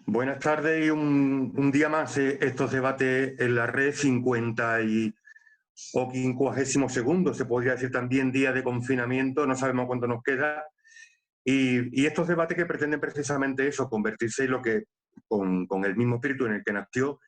Buenas tardes y un día más estos debates en la red 50 o 52º, se podría decir también día de confinamiento, no sabemos cuánto nos queda. Y estos debates que pretenden precisamente eso, convertirse en lo que, con el mismo espíritu en el que nació,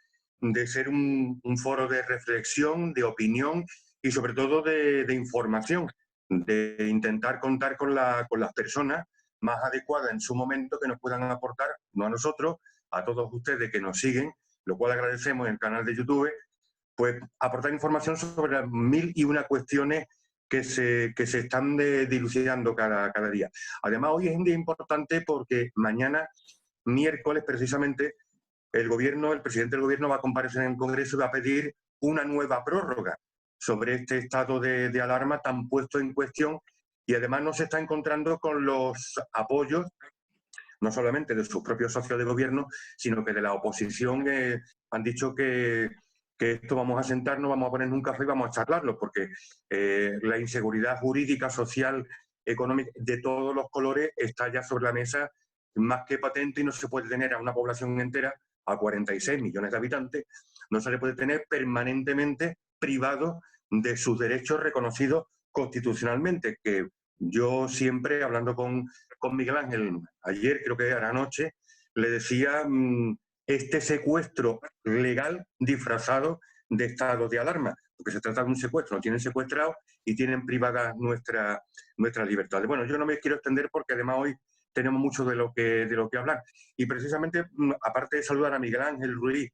de ser un foro de reflexión, de opinión y sobre todo de información, de intentar contar con las personas más adecuadas en su momento que nos puedan aportar, no a nosotros, a todos ustedes que nos siguen, lo cual agradecemos en el canal de YouTube, pues aportar información sobre las mil y una cuestiones que se están dilucidando cada día. Además, hoy es un día importante porque mañana, miércoles precisamente, el presidente del gobierno va a comparecer en el Congreso y va a pedir una nueva prórroga sobre este estado de alarma tan puesto en cuestión, y además no se está encontrando con los apoyos no solamente de sus propios socios de gobierno, sino que de la oposición han dicho que esto vamos a sentarnos, vamos a poner un café y vamos a charlarlo, porque la inseguridad jurídica, social, económica, de todos los colores, está ya sobre la mesa más que patente, y no se puede tener a una población entera, a 46 millones de habitantes, no se le puede tener permanentemente privado de sus derechos reconocidos constitucionalmente, que yo siempre, hablando con Miguel Ángel ayer, creo que era anoche, le decía este secuestro legal disfrazado de estado de alarma, porque se trata de un secuestro, nos tienen secuestrados y tienen privadas nuestras libertades. Bueno, yo no me quiero extender porque además hoy tenemos mucho de lo que hablar. Y precisamente, aparte de saludar a Miguel Ángel Ruiz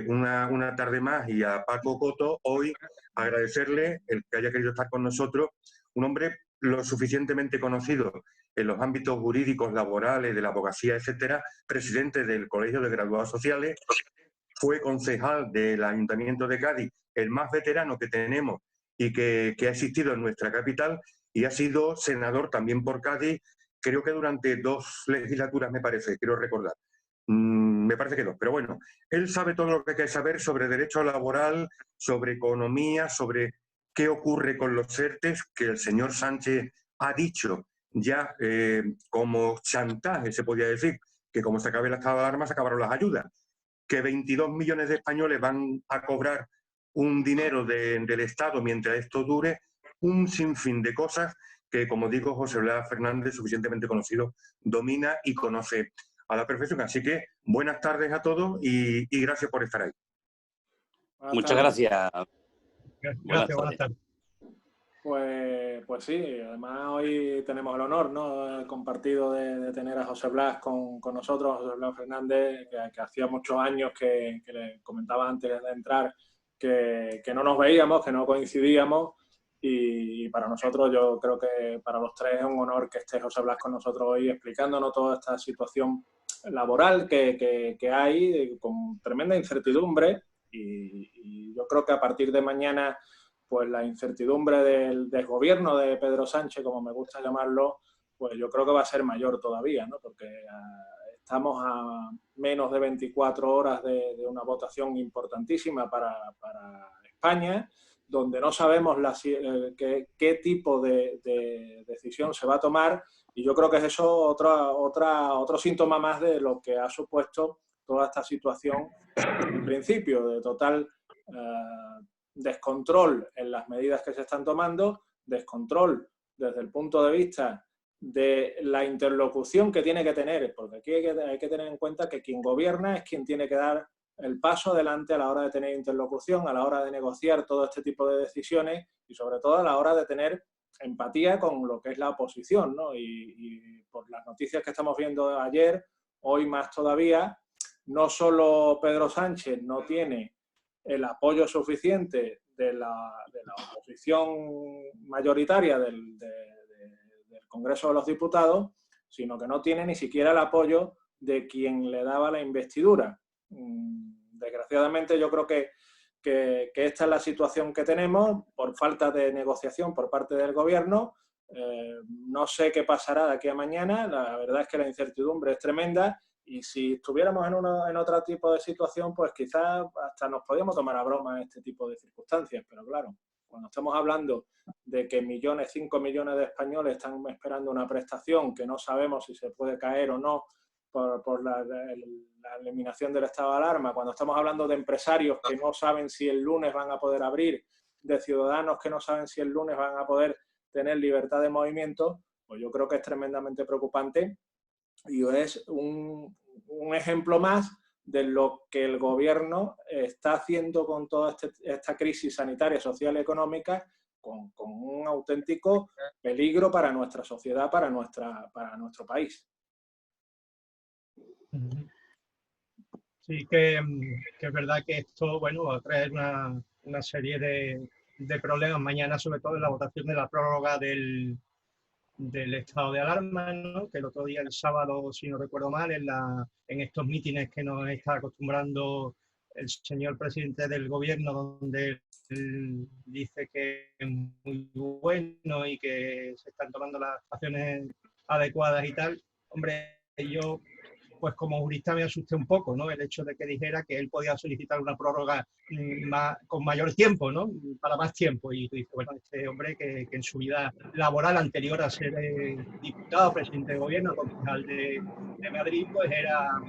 una tarde más, y a Paco Coto, hoy agradecerle el que haya querido estar con nosotros, un hombre lo suficientemente conocido en los ámbitos jurídicos, laborales, de la abogacía, etcétera, presidente del Colegio de Graduados Sociales, fue concejal del Ayuntamiento de Cádiz, el más veterano que tenemos y que ha existido en nuestra capital, y ha sido senador también por Cádiz, creo que durante 2 legislaturas, me parece, quiero recordar. Me parece que no, pero bueno, él sabe todo lo que hay que saber sobre derecho laboral, sobre economía, sobre qué ocurre con los ERTEs, que el señor Sánchez ha dicho ya como chantaje, se podía decir, que como se acabe el estado de alarma, se acabaron las ayudas, que 22 millones de españoles van a cobrar un dinero del Estado mientras esto dure, un sinfín de cosas que, como digo, José Blas Fernández, suficientemente conocido, domina y conoce a la perfección. Así que buenas tardes a todos y gracias por estar ahí. Muchas gracias. Gracias, buenas tardes. Pues sí, además hoy tenemos el honor, ¿no?, compartido de tener a José Blas con nosotros, José Blas Fernández, que hacía muchos años que le comentaba antes de entrar que no nos veíamos, que no coincidíamos, y para nosotros, yo creo que para los tres es un honor que esté José Blas con nosotros hoy explicándonos toda esta situación laboral que hay, con tremenda incertidumbre, y yo creo que a partir de mañana, pues la incertidumbre del desgobierno de Pedro Sánchez, como me gusta llamarlo, pues yo creo que va a ser mayor todavía, ¿no? Porque estamos a menos de 24 horas de una votación importantísima para España, donde no sabemos qué tipo de decisión se va a tomar, y yo creo que es eso otro síntoma más de lo que ha supuesto toda esta situación, en principio, de total descontrol en las medidas que se están tomando, descontrol desde el punto de vista de la interlocución que tiene que tener, porque aquí hay que tener en cuenta que quien gobierna es quien tiene que dar el paso adelante a la hora de tener interlocución, a la hora de negociar todo este tipo de decisiones, y sobre todo a la hora de tener empatía con lo que es la oposición, ¿no? Y por las noticias que estamos viendo ayer, hoy más todavía, no solo Pedro Sánchez no tiene el apoyo suficiente de la oposición mayoritaria del Congreso de los Diputados, sino que no tiene ni siquiera el apoyo de quien le daba la investidura. Desgraciadamente, yo creo que esta es la situación que tenemos por falta de negociación por parte del gobierno. No sé qué pasará de aquí a mañana. La verdad es que la incertidumbre es tremenda, y si estuviéramos en otro tipo de situación, pues quizás hasta nos podíamos tomar a broma en este tipo de circunstancias. Pero claro, cuando estamos hablando de que 5 millones de españoles están esperando una prestación que no sabemos si se puede caer o no, la eliminación del estado de alarma, cuando estamos hablando de empresarios que no saben si el lunes van a poder abrir, de ciudadanos que no saben si el lunes van a poder tener libertad de movimiento, pues yo creo que es tremendamente preocupante y es un ejemplo más de lo que el gobierno está haciendo con toda esta crisis sanitaria, social y económica, con un auténtico peligro para nuestra sociedad, para nuestro país. Sí, que es verdad que esto, bueno, va a traer una serie de problemas mañana, sobre todo en la votación de la prórroga del estado de alarma, ¿no? Que el otro día, el sábado, si no recuerdo mal, en estos mítines que nos está acostumbrando el señor presidente del gobierno, donde él dice que es muy bueno y que se están tomando las acciones adecuadas y tal. Hombre, yo, pues como jurista me asusté un poco, ¿no? El hecho de que dijera que él podía solicitar una prórroga con mayor tiempo, ¿no? Para más tiempo. Y tú dices, bueno, este hombre que en su vida laboral anterior a ser diputado, presidente de gobierno, concejal de Madrid, pues era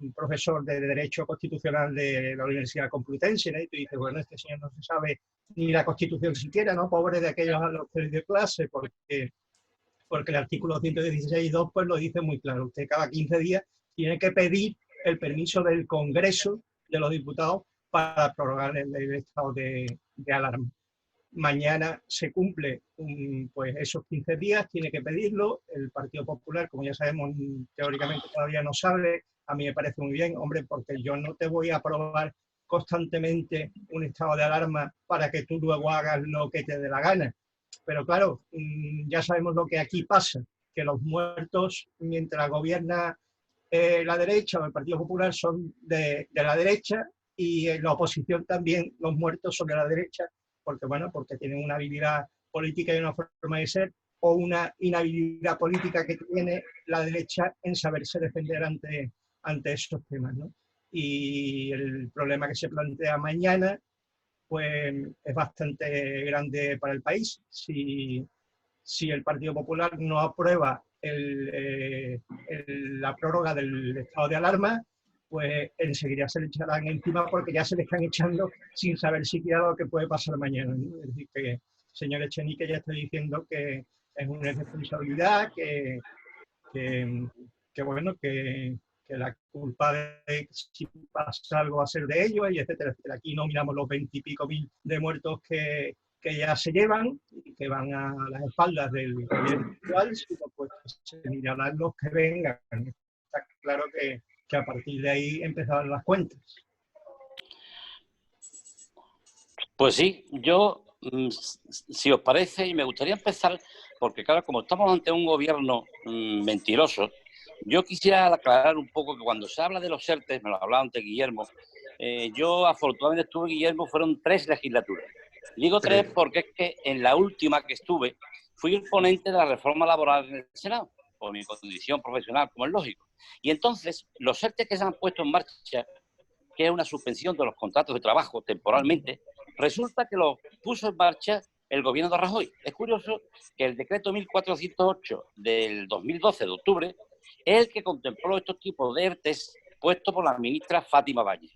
un profesor de Derecho Constitucional de la Universidad Complutense, ¿no? Y tú dices, bueno, este señor no se sabe ni la Constitución siquiera, ¿no? Pobre de aquellos a los que le dio clase, porque el artículo 116.2 pues lo dice muy claro. Usted cada 15 días tiene que pedir el permiso del Congreso de los Diputados para prorrogar el estado de alarma. Mañana se cumple pues esos 15 días, tiene que pedirlo. El Partido Popular, como ya sabemos, teóricamente todavía no sabe. A mí me parece muy bien, hombre, porque yo no te voy a aprobar constantemente un estado de alarma para que tú luego hagas lo que te dé la gana. Pero claro, ya sabemos lo que aquí pasa, que los muertos, mientras gobierna la derecha o el Partido Popular, son de la derecha, y en la oposición también los muertos son de la derecha, porque bueno, porque tienen una habilidad política y una forma de ser, o una inhabilidad política que tiene la derecha en saberse defender ante esos temas, ¿no? Y el problema que se plantea mañana pues es bastante grande para el país. Si el Partido Popular no aprueba la prórroga del estado de alarma, pues enseguida se le echarán encima, porque ya se le están echando sin saber siquiera lo que puede pasar mañana, ¿no? Es decir, que el señor Echenique ya está diciendo que es una irresponsabilidad, que bueno, que la culpa de si pasa algo va a ser de ellos, y etcétera, etcétera. Aquí no miramos los 20 y pico mil de muertos que ya se llevan y que van a las espaldas del gobierno actual, sino pues se mirarán los que vengan. Está claro que a partir de ahí empezaron las cuentas. Pues sí, yo, si os parece, y me gustaría empezar, porque claro, como estamos ante un gobierno mentiroso, yo quisiera aclarar un poco que cuando se habla de los ERTE, me lo hablaba antes Guillermo, yo afortunadamente estuve, Guillermo, fueron 3 legislaturas. Digo 3 porque es que en la última que estuve fui el ponente de la reforma laboral en el Senado, por mi condición profesional, como es lógico. Y entonces, los ERTE que se han puesto en marcha, que es una suspensión de los contratos de trabajo temporalmente, resulta que lo puso en marcha el gobierno de Rajoy. Es curioso que el decreto 1408 del 2012, de octubre, es el que contempló estos tipos de ERTEs puestos por la ministra Fátima Valle.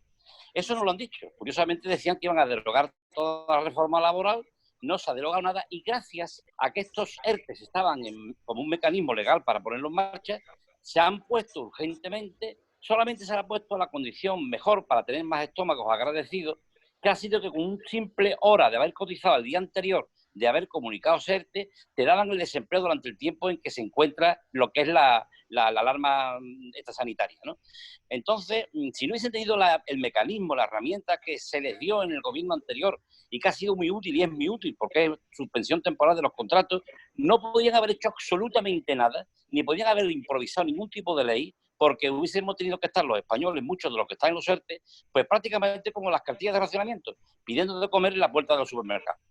Eso no lo han dicho. Curiosamente decían que iban a derogar toda la reforma laboral, no se ha derogado nada, y gracias a que estos ERTEs estaban como un mecanismo legal para ponerlo en marcha, se han puesto urgentemente. Solamente se le ha puesto la condición mejor para tener más estómagos agradecidos, que ha sido que con un simple hora de haber cotizado el día anterior, de haber comunicado ERTE, te daban el desempleo durante el tiempo en que se encuentra lo que es la alarma esta sanitaria, ¿no? Entonces, si no hubiesen tenido el mecanismo, la herramienta que se les dio en el gobierno anterior y que ha sido muy útil, y es muy útil porque es suspensión temporal de los contratos, no podían haber hecho absolutamente nada, ni podían haber improvisado ningún tipo de ley, porque hubiésemos tenido que estar los españoles, muchos de los que están en los ERTE, pues prácticamente como las cartillas de racionamiento, pidiendo de comer en la puerta de los supermercados.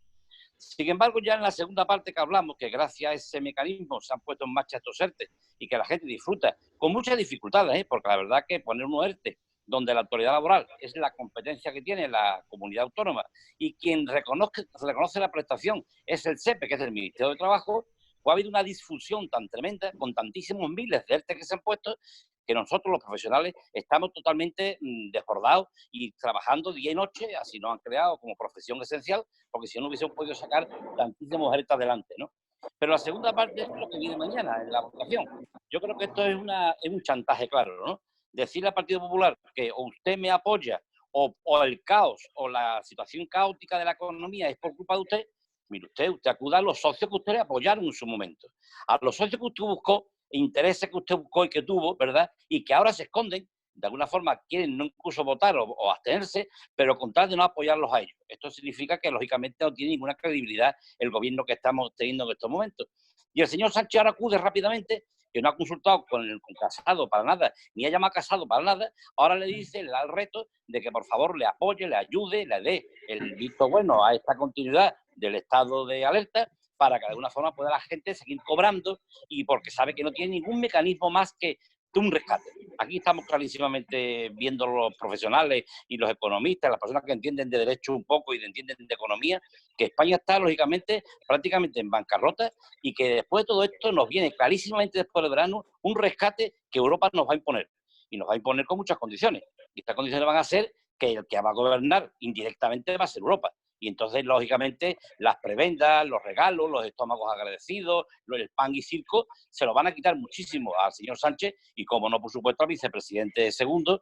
Sin embargo, ya en la segunda parte que hablamos, que gracias a ese mecanismo se han puesto en marcha estos ERTE y que la gente disfruta, con muchas dificultades, porque la verdad que poner un ERTE donde la autoridad laboral es la competencia que tiene la comunidad autónoma y quien reconoce la prestación es el SEPE, que es el Ministerio de Trabajo, pues ha habido una disfusión tan tremenda, con tantísimos miles de ERTE que se han puesto, que nosotros los profesionales estamos totalmente desbordados y trabajando día y noche, así nos han creado como profesión esencial, porque si no hubiésemos podido sacar tantísimos ERTE adelante, ¿no? Pero la segunda parte es lo que viene mañana, en la votación. Yo creo que esto es un chantaje claro, ¿no? Decirle al Partido Popular que o usted me apoya o el caos o la situación caótica de la economía es por culpa de usted, mire usted acuda a los socios que usted le apoyaron en su momento, a los socios que usted buscó, intereses que usted buscó y que tuvo, ¿verdad? Y que ahora se esconden, de alguna forma quieren no incluso votar o abstenerse, pero con tal de no apoyarlos a ellos. Esto significa que, lógicamente, no tiene ninguna credibilidad el gobierno que estamos teniendo en estos momentos. Y el señor Sánchez ahora acude rápidamente, que no ha consultado con Casado para nada, ni ha llamado a Casado para nada, ahora le dice, le da el reto de que por favor le apoye, le ayude, le dé el visto bueno a esta continuidad del estado de alerta para que de alguna forma pueda la gente seguir cobrando y porque sabe que no tiene ningún mecanismo más que un rescate. Aquí estamos clarísimamente viendo los profesionales y los economistas, las personas que entienden de derecho un poco y entienden de economía, que España está lógicamente prácticamente en bancarrota y que después de todo esto nos viene clarísimamente después del verano un rescate que Europa nos va a imponer. Y nos va a imponer con muchas condiciones. Y estas condiciones van a ser que el que va a gobernar indirectamente va a ser Europa. Y entonces, lógicamente, las prebendas, los regalos, los estómagos agradecidos, el pan y circo, se lo van a quitar muchísimo al señor Sánchez y, como no, por supuesto, al vicepresidente segundo,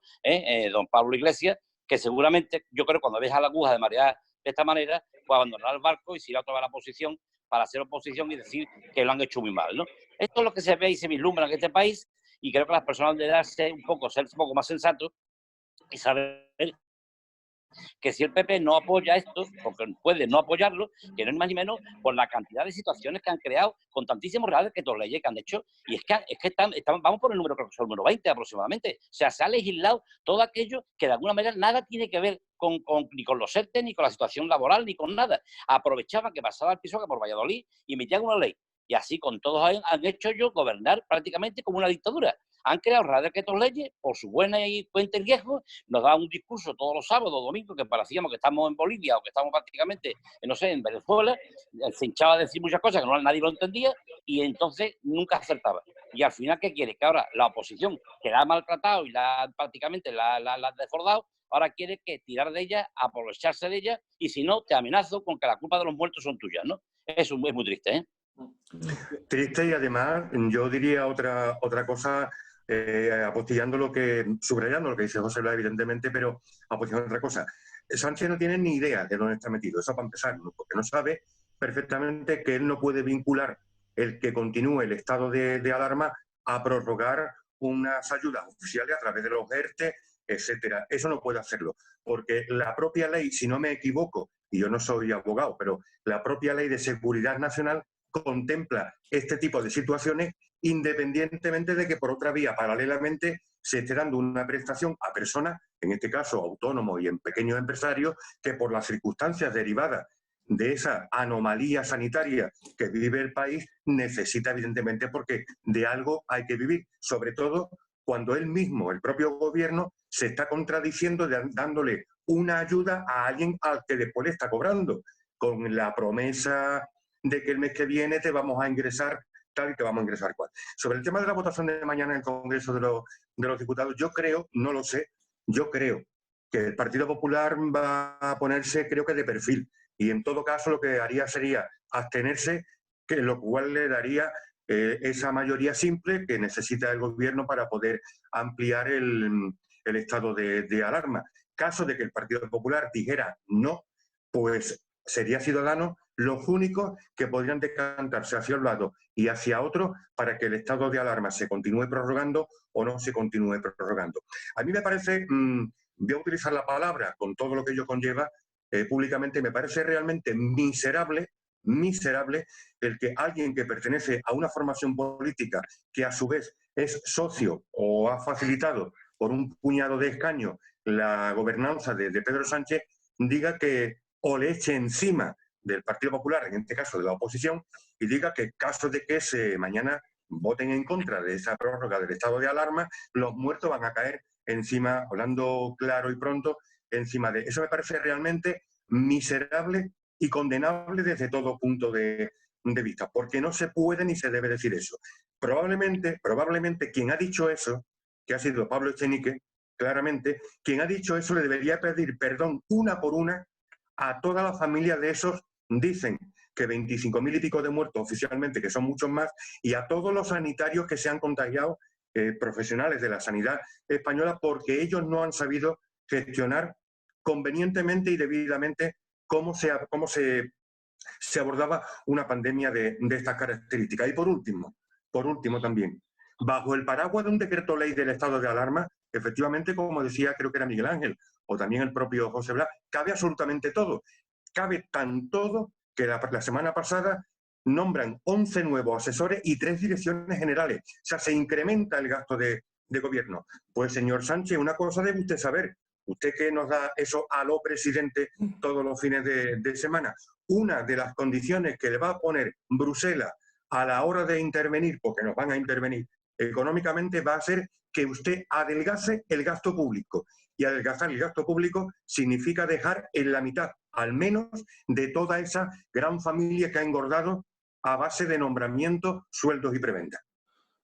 don Pablo Iglesias, que seguramente, yo creo, cuando deja la aguja de marear de esta manera, pues abandonará el barco y se irá a tomar la posición para hacer oposición y decir que lo han hecho muy mal, ¿no? Esto es lo que se ve y se vislumbra en este país y creo que las personas deben ser un poco más sensatos y saber que si el PP no apoya esto, porque puede no apoyarlo, que no es más ni menos por la cantidad de situaciones que han creado con tantísimos reales que todas leyes que han hecho, y es que vamos por el número, creo que es el número 20 aproximadamente. O sea, se ha legislado todo aquello que de alguna manera nada tiene que ver ni con los ERTE, ni con la situación laboral, ni con nada. Aprovechaban que pasaba el piso que por Valladolid y metían una ley. Y así con todos han hecho ellos gobernar prácticamente como una dictadura. Han creado reales que estas leyes, por su buena y cuenta y riesgo, nos dan un discurso todos los sábados, domingos, que parecíamos que estamos en Bolivia o que estamos prácticamente, no sé, en Venezuela. Se hinchaba a decir muchas cosas que nadie lo entendía y entonces nunca acertaba. Y al final, ¿qué quiere? Que ahora la oposición, que la ha maltratado y prácticamente la ha desbordado, ahora quiere que tirar de ella, aprovecharse de ella, y si no, te amenazo con que la culpa de los muertos son tuyas, ¿no? Eso es muy triste, ¿eh? Triste, y además yo diría otra cosa, apostillando subrayando lo que dice José Blas, evidentemente, pero apostillando otra cosa. Sánchez no tiene ni idea de dónde está metido, eso para empezar, ¿no? Porque no sabe perfectamente que él no puede vincular el que continúe el estado de alarma a prorrogar unas ayudas oficiales a través de los ERTE, etcétera. Eso no puede hacerlo, porque la propia ley, si no me equivoco, y yo no soy abogado, pero la propia ley de seguridad nacional contempla este tipo de situaciones independientemente de que por otra vía, paralelamente, se esté dando una prestación a personas, en este caso autónomos y en pequeños empresarios, que por las circunstancias derivadas de esa anomalía sanitaria que vive el país, necesita evidentemente, porque de algo hay que vivir, sobre todo cuando él mismo, el propio gobierno, se está contradiciendo dándole una ayuda a alguien al que después le está cobrando, con la promesa de que el mes que viene te vamos a ingresar tal y te vamos a ingresar cual. Sobre el tema de la votación de mañana en el Congreso de los Diputados, yo creo, no lo sé, yo creo que el Partido Popular va a ponerse, creo que de perfil, y en todo caso lo que haría sería abstenerse, que lo cual le daría esa mayoría simple que necesita el gobierno para poder ampliar el estado de alarma. Caso de que el Partido Popular dijera no, pues sería Ciudadanos los únicos que podrían decantarse hacia un lado y hacia otro para que el estado de alarma se continúe prorrogando o no se continúe prorrogando. A mí me parece, voy a utilizar la palabra con todo lo que ello conlleva públicamente, me parece realmente miserable el que alguien que pertenece a una formación política que a su vez es socio o ha facilitado por un puñado de escaños la gobernanza de Pedro Sánchez, diga que o le eche encima del Partido Popular, en este caso de la oposición, y diga que en caso de que mañana voten en contra de esa prórroga del estado de alarma, los muertos van a caer encima, hablando claro y pronto, encima de eso. Me parece realmente miserable y condenable desde todo punto de de vista, porque no se puede ni se debe decir eso. Probablemente quien ha dicho eso, que ha sido Pablo Echenique, claramente, quien ha dicho eso le debería pedir perdón una por una a toda la familia de esos, dicen que 25.000 y pico de muertos oficialmente, que son muchos más, y a todos los sanitarios que se han contagiado, profesionales de la sanidad española, porque ellos no han sabido gestionar convenientemente y debidamente cómo se abordaba una pandemia de estas características. Y por último también, bajo el paraguas de un decreto ley del estado de alarma, efectivamente, como decía, creo que era Miguel Ángel, o también el propio José Blas, cabe absolutamente todo. Cabe tan todo que la semana pasada nombran 11 nuevos asesores y 3 direcciones generales. O sea, se incrementa el gasto de gobierno. Pues, señor Sánchez, una cosa debe usted saber. Usted que nos da eso a lo presidente todos los fines de semana. Una de las condiciones que le va a poner Bruselas a la hora de intervenir, porque nos van a intervenir económicamente, va a ser que usted adelgace el gasto público. Y adelgazar el gasto público significa dejar en la mitad, al menos, de toda esa gran familia que ha engordado a base de nombramientos, sueldos y prebendas.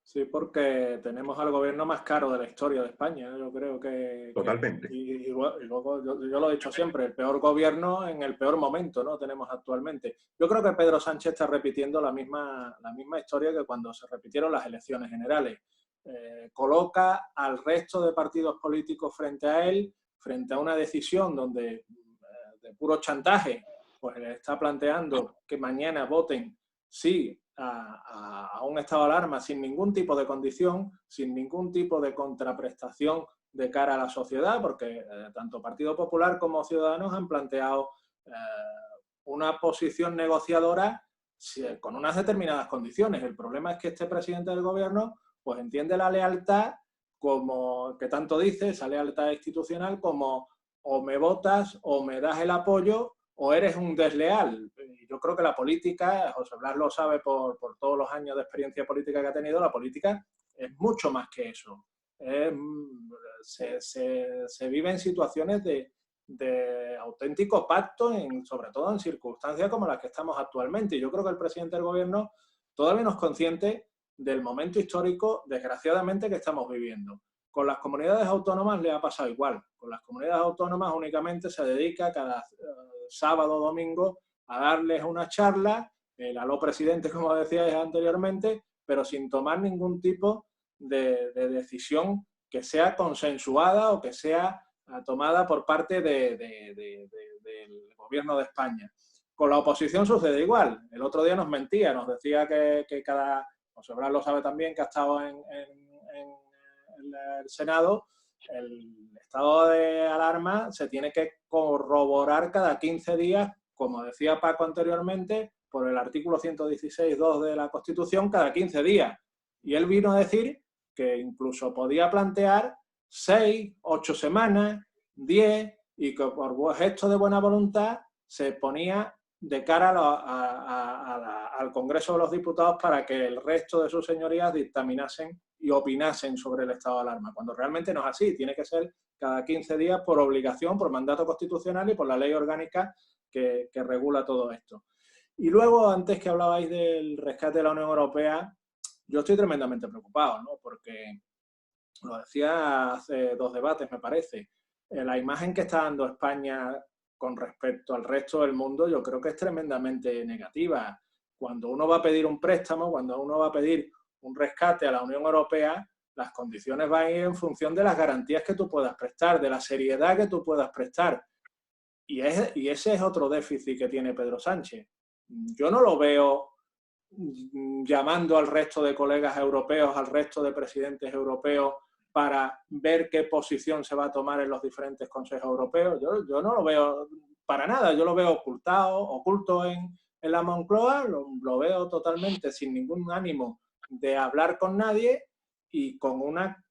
Sí, porque tenemos al gobierno más caro de la historia de España, yo creo que... Totalmente. Y luego, yo lo he dicho siempre, el peor gobierno en el peor momento, ¿no? Tenemos actualmente. Yo creo que Pedro Sánchez está repitiendo la misma historia que cuando se repitieron las elecciones generales. Coloca al resto de partidos políticos frente a él, frente a una decisión donde, de puro chantaje, pues le está planteando que mañana voten sí a un estado de alarma sin ningún tipo de condición, sin ningún tipo de contraprestación de cara a la sociedad, porque tanto Partido Popular como Ciudadanos han planteado una posición negociadora con unas determinadas condiciones. El problema es que este presidente del gobierno pues entiende la lealtad como, que tanto dice, esa lealtad institucional, como o me votas o me das el apoyo o eres un desleal. Yo creo que la política, José Blas lo sabe por todos los años de experiencia política que ha tenido, la política es mucho más que eso. Se vive en situaciones de auténtico pacto, sobre todo en circunstancias como las que estamos actualmente. Y yo creo que el presidente del gobierno todavía no es consciente del momento histórico, desgraciadamente, que estamos viviendo. Con las comunidades autónomas le ha pasado igual. Con las comunidades autónomas únicamente se dedica cada sábado o domingo a darles una charla, el aló presidente, como decíais anteriormente, pero sin tomar ningún tipo de decisión que sea consensuada o que sea tomada por parte del gobierno de España. Con la oposición sucede igual. El otro día nos mentía, nos decía que cada... José Blas lo sabe también, que ha estado en el Senado. El estado de alarma se tiene que corroborar cada 15 días, como decía Paco anteriormente, por el artículo 116.2 de la Constitución, cada 15 días. Y él vino a decir que incluso podía plantear 6, 8 semanas, 10, y que por gesto de buena voluntad se ponía de cara al Congreso de los Diputados para que el resto de sus señorías dictaminasen y opinasen sobre el estado de alarma, cuando realmente no es así. Tiene que ser cada 15 días por obligación, por mandato constitucional y por la ley orgánica que regula todo esto. Y luego, antes que hablabais del rescate de la Unión Europea, yo estoy tremendamente preocupado, ¿no? Porque, lo decía hace 2 debates, me parece, la imagen que está dando España con respecto al resto del mundo, yo creo que es tremendamente negativa. Cuando uno va a pedir un préstamo, cuando uno va a pedir un rescate a la Unión Europea, las condiciones van a ir en función de las garantías que tú puedas prestar, de la seriedad que tú puedas prestar. Y ese es otro déficit que tiene Pedro Sánchez. Yo no lo veo llamando al resto de colegas europeos, al resto de presidentes europeos, para ver qué posición se va a tomar en los diferentes consejos europeos. Yo no lo veo para nada, yo lo veo oculto en la Moncloa, lo veo totalmente sin ningún ánimo de hablar con nadie y con una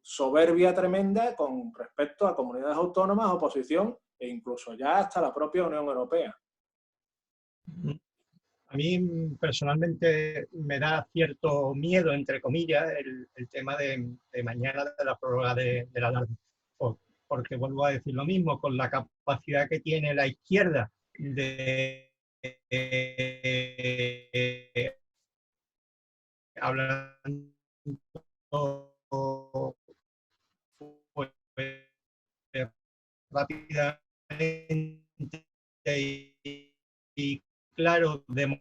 soberbia tremenda con respecto a comunidades autónomas, oposición e incluso ya hasta la propia Unión Europea. A mí personalmente me da cierto miedo, entre comillas, el tema de mañana de la prórroga de la alarma. Porque vuelvo a decir lo mismo, con la capacidad que tiene la izquierda de hablando pues, rápidamente y claro, de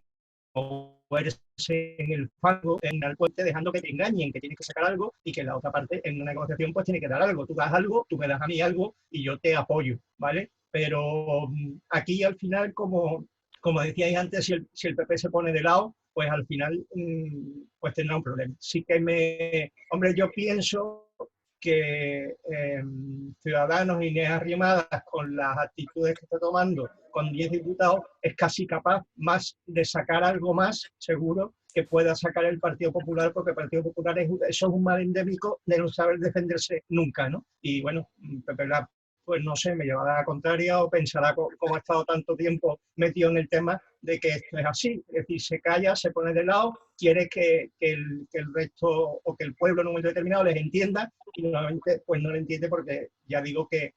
moverse en el fango, en el puente, dejando que te engañen, que tienes que sacar algo y que la otra parte en una negociación pues tiene que dar algo. Tú das algo, tú me das a mí algo y yo te apoyo, ¿vale? Pero aquí al final, como decíais antes, si el PP se pone de lado, pues al final pues tendrá un problema. Sí que hombre, yo pienso que Ciudadanos, Inés Arrimadas, con las actitudes que está tomando, con 10 diputados, es casi capaz más de sacar algo más, seguro, que pueda sacar el Partido Popular, porque el Partido Popular eso es un mal endémico de no saber defenderse nunca, ¿no? Y bueno, Pepe Blas, pues no sé, me llevará a la contraria o pensará, como ha estado tanto tiempo metido en el tema, de que esto es así. Es decir, se calla, se pone de lado, quiere que el resto o que el pueblo en un momento determinado les entienda y nuevamente pues no lo entiende porque ya digo que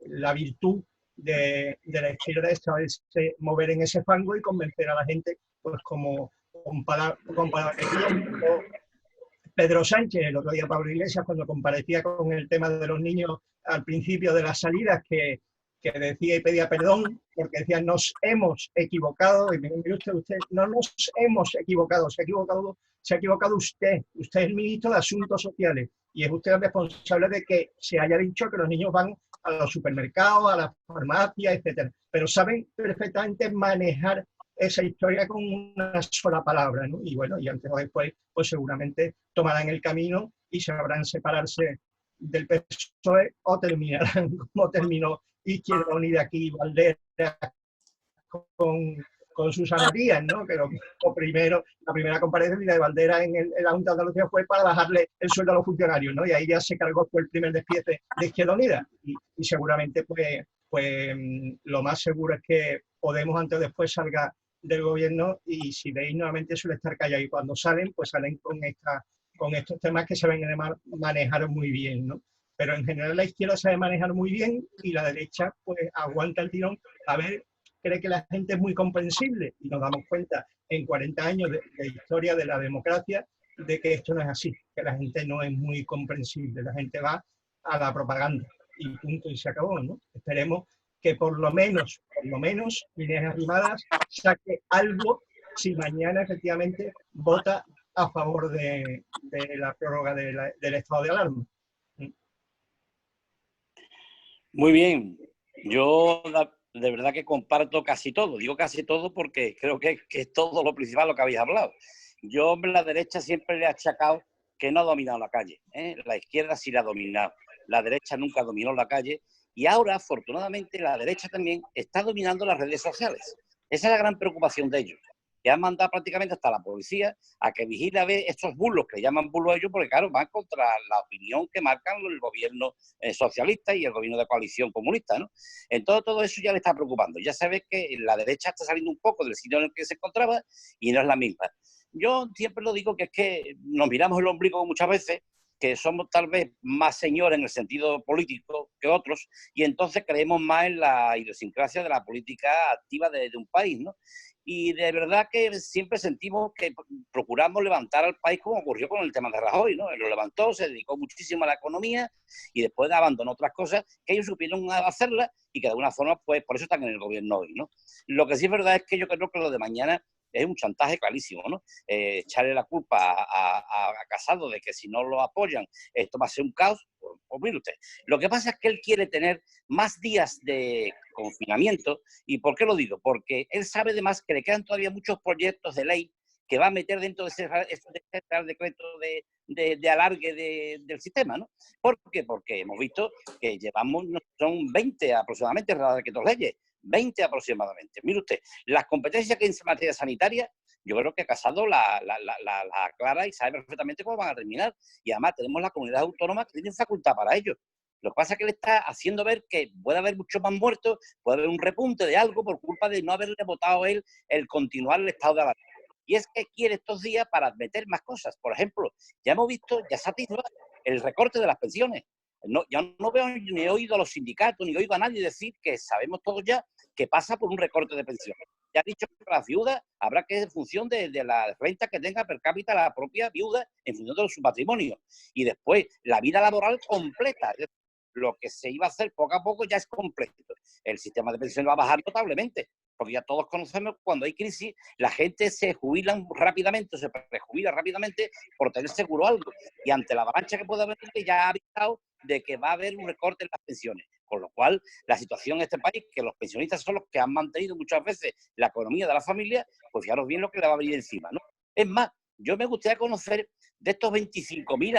la virtud de la izquierda es saberse mover en ese fango y convencer a la gente pues como con palabras Pedro Sánchez, el otro día Pablo Iglesias, cuando comparecía con el tema de los niños al principio de las salidas, que decía y pedía perdón, porque decía, nos hemos equivocado, y me dice usted, no nos hemos equivocado, se ha equivocado usted es el ministro de Asuntos Sociales, y es usted el responsable de que se haya dicho que los niños van a los supermercados, a las farmacias, etcétera, pero saben perfectamente manejar esa historia con una sola palabra, ¿no? Y bueno, y antes o después, pues seguramente tomarán el camino y sabrán separarse del PSOE o terminarán como terminó Izquierda Unida aquí, Valdera, con Susana Díaz, ¿no? Que la primera comparecencia de Valdera en la Junta de Andalucía fue para bajarle el sueldo a los funcionarios, ¿no? Y ahí ya se cargó, fue el primer despiece de Izquierda Unida. Y seguramente, pues lo más seguro es que Podemos antes o después salga del gobierno y si veis nuevamente suele estar callado y cuando salen, pues salen con estos temas que saben manejar muy bien, ¿no? Pero en general la izquierda sabe manejar muy bien y la derecha pues aguanta el tirón. A ver, cree que la gente es muy comprensible y nos damos cuenta en 40 años de historia de la democracia de que esto no es así, que la gente no es muy comprensible, la gente va a la propaganda y punto y se acabó, ¿no? Esperemos que por lo menos, Inés Arrimadas saque algo si mañana efectivamente vota a favor de la prórroga del estado de alarma. Muy bien. Yo de verdad que comparto casi todo. Digo casi todo porque creo que es todo lo principal lo que habéis hablado. Yo a la derecha siempre le he achacado que no ha dominado la calle, ¿eh? La izquierda sí la ha dominado. La derecha nunca dominó la calle. Y ahora, afortunadamente, la derecha también está dominando las redes sociales. Esa es la gran preocupación de ellos. Que han mandado prácticamente hasta la policía a que vigile a ver estos bulos, que llaman bulos ellos, porque claro, van contra la opinión que marcan el gobierno socialista y el gobierno de coalición comunista, ¿no? Entonces todo eso ya le está preocupando. Ya sabes que la derecha está saliendo un poco del sitio en el que se encontraba y no es la misma. Yo siempre lo digo que es que nos miramos el ombligo muchas veces, que somos tal vez más señores en el sentido político que otros, y entonces creemos más en la idiosincrasia de la política activa de un país, ¿no? Y de verdad que siempre sentimos que procuramos levantar al país como ocurrió con el tema de Rajoy, ¿no? Él lo levantó, se dedicó muchísimo a la economía y después abandonó otras cosas que ellos supieron hacerlas y que de alguna forma, pues por eso están en el gobierno hoy, ¿no? Lo que sí es verdad es que yo creo que lo de mañana es un chantaje clarísimo, ¿no? Echarle la culpa a Casado de que si no lo apoyan esto va a ser un caos. Pues mire usted, lo que pasa es que él quiere tener más días de confinamiento. ¿Y por qué lo digo? Porque él sabe además que le quedan todavía muchos proyectos de ley que va a meter dentro de ese decreto de alargue del sistema, ¿no? ¿Por qué? Porque hemos visto que llevamos, son 20 aproximadamente decretos leyes, 20 aproximadamente. Mire usted, las competencias que hay en materia sanitaria, yo creo que Casado la aclara y sabe perfectamente cómo van a terminar. Y además tenemos las comunidades autónomas que tienen facultad para ello. Lo que pasa es que le está haciendo ver que puede haber muchos más muertos, puede haber un repunte de algo por culpa de no haberle votado él el continuar el estado de alarma. Y es que quiere estos días para meter más cosas. Por ejemplo, ya hemos visto, ya se atisba el recorte de las pensiones. No, ya no veo ni he oído a los sindicatos, ni he oído a nadie decir que sabemos todos ya que pasa por un recorte de pensiones. ya ha dicho que las viudas habrá que, en función de la renta que tenga per cápita la propia viuda, en función de su patrimonio. Y después, la vida laboral completa. Lo que se iba a hacer poco a poco ya es completo. El sistema de pensiones va a bajar notablemente, porque ya todos conocemos que cuando hay crisis, la gente se jubila rápidamente, se prejubila rápidamente por tener seguro algo. Y ante la avalancha que puede haber, ya ha avisado de que va a haber un recorte en las pensiones. Con lo cual, la situación en este país, que los pensionistas son los que han mantenido muchas veces la economía de la familia, pues fijaros bien lo que le va a venir encima, ¿no? Es más, yo me gustaría conocer de estos 25.000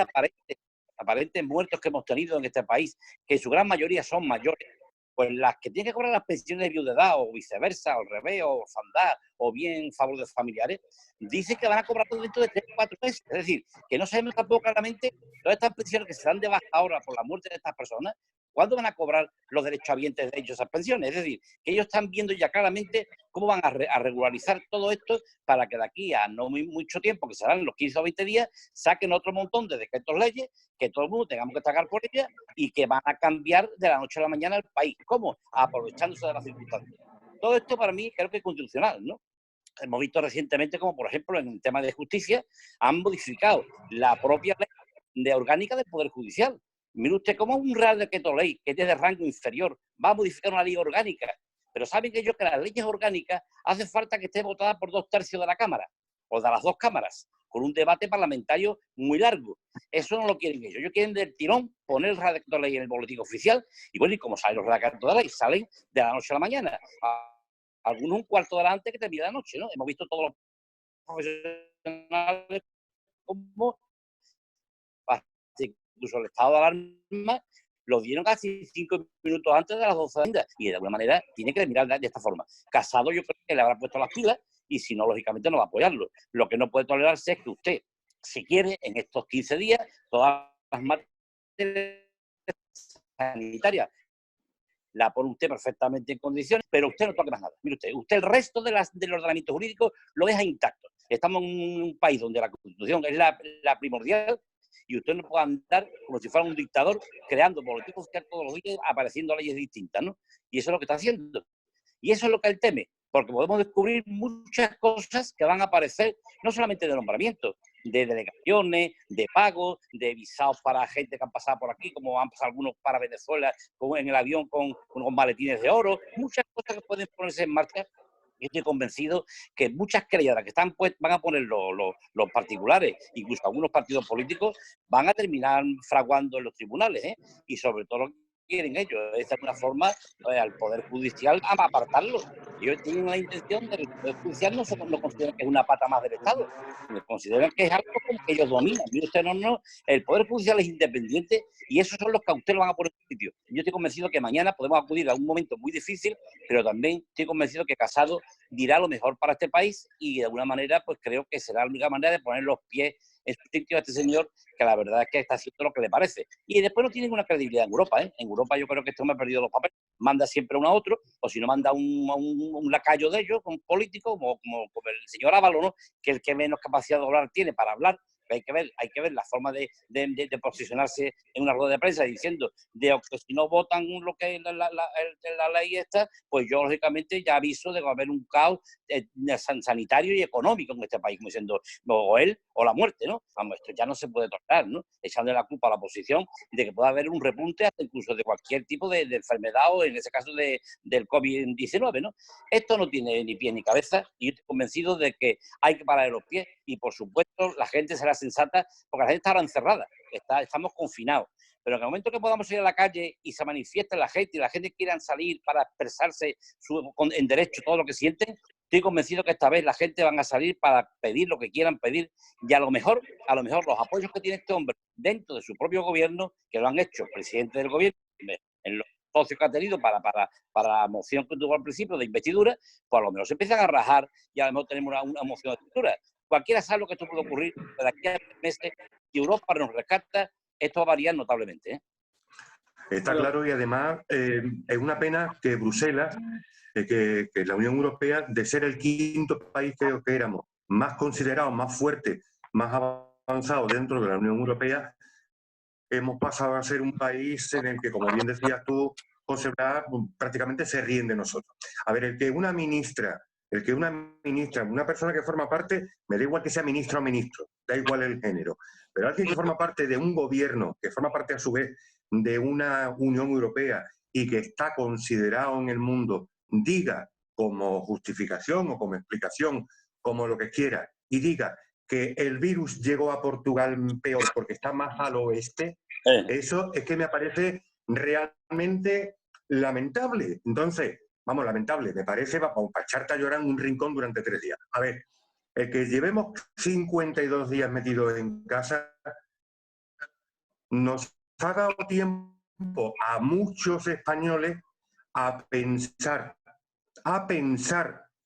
aparentes muertos que hemos tenido en este país, que en su gran mayoría son mayores, pues las que tienen que cobrar las pensiones de viudedad o viceversa, o al revés, o orfandad, o bien favor de familiares, dicen que van a cobrar todo dentro de 3 o 4 meses. Es decir, que no sabemos tampoco claramente todas estas pensiones que se dan de baja ahora por la muerte de estas personas, ¿cuándo van a cobrar los derechohabientes de ellos esas pensiones? Es decir, que ellos están viendo ya claramente cómo van a regularizar todo esto para que de aquí a no mucho tiempo, que serán los 15 o 20 días, saquen otro montón de decretos leyes, que todo el mundo tengamos que pagar por ellas y que van a cambiar de la noche a la mañana el país. ¿Cómo? Aprovechándose de las circunstancias. Todo esto para mí creo que es constitucional, ¿no? Hemos visto recientemente como, por ejemplo, en el tema de justicia, han modificado la propia ley de orgánica del Poder Judicial. Mire usted, cómo un real decreto ley que es de rango inferior va a modificar una ley orgánica. Pero saben ellos que las leyes orgánicas hace falta que esté votada por 2/3 de la Cámara, o de las 2 cámaras, con un debate parlamentario muy largo. Eso no lo quieren ellos. Ellos quieren del tirón poner el real decreto de ley en el boletín oficial, y bueno, y como salen los real decretos de ley, salen de la noche a la mañana. Algunos un cuarto de hora antes que termine la noche, ¿no? Hemos visto todos los profesionales como incluso el estado de alarma lo dieron casi 5 minutos antes de las 12 de la noche, y de alguna manera tiene que mirar de esta forma. Casado yo creo que le habrá puesto las pilas, y si no, lógicamente no va a apoyarlo. Lo que no puede tolerarse es que usted, si quiere, en estos 15 días, todas las materias sanitarias la pone usted perfectamente en condiciones, pero usted no toque más nada. Mire usted el resto del ordenamiento jurídico lo deja intacto. Estamos en un país donde la Constitución es la primordial, y usted no puede andar como si fuera un dictador creando boletín oficial todos los días, apareciendo leyes distintas, ¿no? Y eso es lo que está haciendo. Y eso es lo que él teme, porque podemos descubrir muchas cosas que van a aparecer, no solamente de nombramientos, de delegaciones, de pagos, de visados para gente que han pasado por aquí, como han pasado algunos para Venezuela, como en el avión con maletines de oro, muchas cosas que pueden ponerse en marcha. Yo estoy convencido que muchas querellas que están van a poner los particulares, incluso algunos partidos políticos, van a terminar fraguando en los tribunales, ¿eh? Y sobre todo lo que quieren ellos es de alguna forma al Poder Judicial a apartarlo. Ellos tienen la intención de que el Poder Judicial no consideren que es una pata más del Estado, consideran que es algo como que ellos dominan. Y usted no, el Poder Judicial es independiente, y esos son los que a usted lo van a poner en sitio. Yo estoy convencido que mañana podemos acudir a un momento muy difícil, pero también estoy convencido que Casado dirá lo mejor para este país, y de alguna manera pues creo que será la única manera de poner los pies en su sitio a este señor, que la verdad es que está haciendo lo que le parece. Y después no tiene ninguna credibilidad en Europa, ¿eh? En Europa yo creo que este hombre ha perdido los papeles. Manda siempre uno a otro, o si no manda un lacayo de ellos, un político, como el señor Ábalos, ¿no? Que el que menos capacidad de hablar tiene para hablar. Hay que ver la forma de posicionarse en una rueda de prensa diciendo que si no votan lo que es la ley esta, pues yo lógicamente ya aviso de que va a haber un caos sanitario y económico en este país, como diciendo o él o la muerte, ¿no? Vamos, esto ya no se puede tolerar, ¿no? Echándole la culpa a la oposición de que pueda haber un repunte hasta incluso de cualquier tipo de enfermedad, o en ese caso del COVID-19, ¿no? Esto no tiene ni pie ni cabeza, y yo estoy convencido de que hay que parar los pies, y por supuesto la gente será sensata, porque la gente está ahora encerrada, estamos confinados. Pero en el momento que podamos ir a la calle y se manifieste la gente, y la gente quiera salir para expresarse en derecho todo lo que sienten, estoy convencido que esta vez la gente van a salir para pedir lo que quieran pedir, y a lo mejor los apoyos que tiene este hombre dentro de su propio gobierno, que lo han hecho presidente del gobierno, en los socios que ha tenido para la moción que tuvo al principio de investidura, pues a lo mejor se empiezan a rajar, y a lo mejor tenemos una moción de investidura. Cualquiera sabe lo que esto puede ocurrir de aquí a 3 meses. Si Europa nos rescata, esto va a variar notablemente, ¿eh? Está claro, y además es una pena que Bruselas, que la Unión Europea, de ser el 5º país que éramos, más considerado, más fuerte, más avanzado dentro de la Unión Europea, hemos pasado a ser un país en el que, como bien decías tú, José Blas, prácticamente se ríen de nosotros. A ver, el que una ministra el que una ministra, una persona que forma parte, me da igual que sea ministro o ministro, da igual el género, pero alguien que forma parte de un gobierno, que forma parte a su vez de una Unión Europea y que está considerado en el mundo, diga como justificación o como explicación, como lo que quiera, y diga que el virus llegó a Portugal peor porque está más al oeste, eso es que me parece realmente lamentable. Entonces, vamos, lamentable, me parece para echarte a llorar en un rincón durante 3 días. A ver, el que llevemos 52 días metidos en casa nos ha dado tiempo a muchos españoles a pensar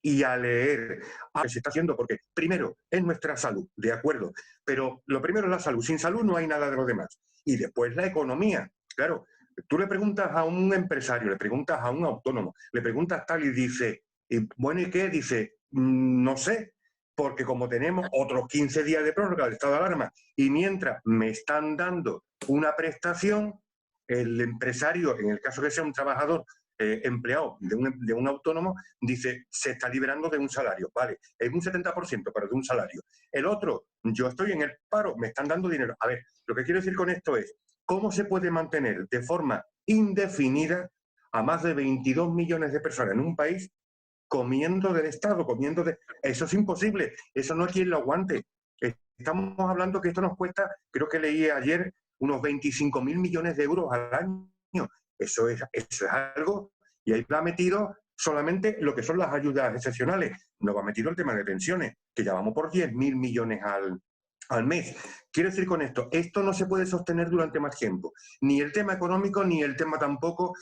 y a leer a lo que se está haciendo, porque primero es nuestra salud, de acuerdo, pero lo primero es la salud. Sin salud no hay nada de lo demás. Y después la economía. Claro, tú le preguntas a un empresario, le preguntas a un autónomo, le preguntas tal y dice, bueno, ¿y qué? Dice, no sé, porque como tenemos otros 15 días de prórroga del estado de alarma y mientras me están dando una prestación, el empresario, en el caso que sea un trabajador empleado de un autónomo, dice, se está liberando de un salario, vale, es un 70%, pero de un salario. El otro, yo estoy en el paro, me están dando dinero. A ver, lo que quiero decir con esto es, ¿cómo se puede mantener de forma indefinida a más de 22 millones de personas en un país comiendo del Estado, comiendo de... Eso es imposible, eso no hay quien lo aguante. Estamos hablando que esto nos cuesta, creo que leí ayer, unos 25.000 millones de euros al año. Eso es algo, y ahí va metido solamente lo que son las ayudas excepcionales. No va metido el tema de pensiones, que ya vamos por 10.000 millones al mes. Quiero decir con esto no se puede sostener durante más tiempo. Ni el tema económico, ni el tema tampoco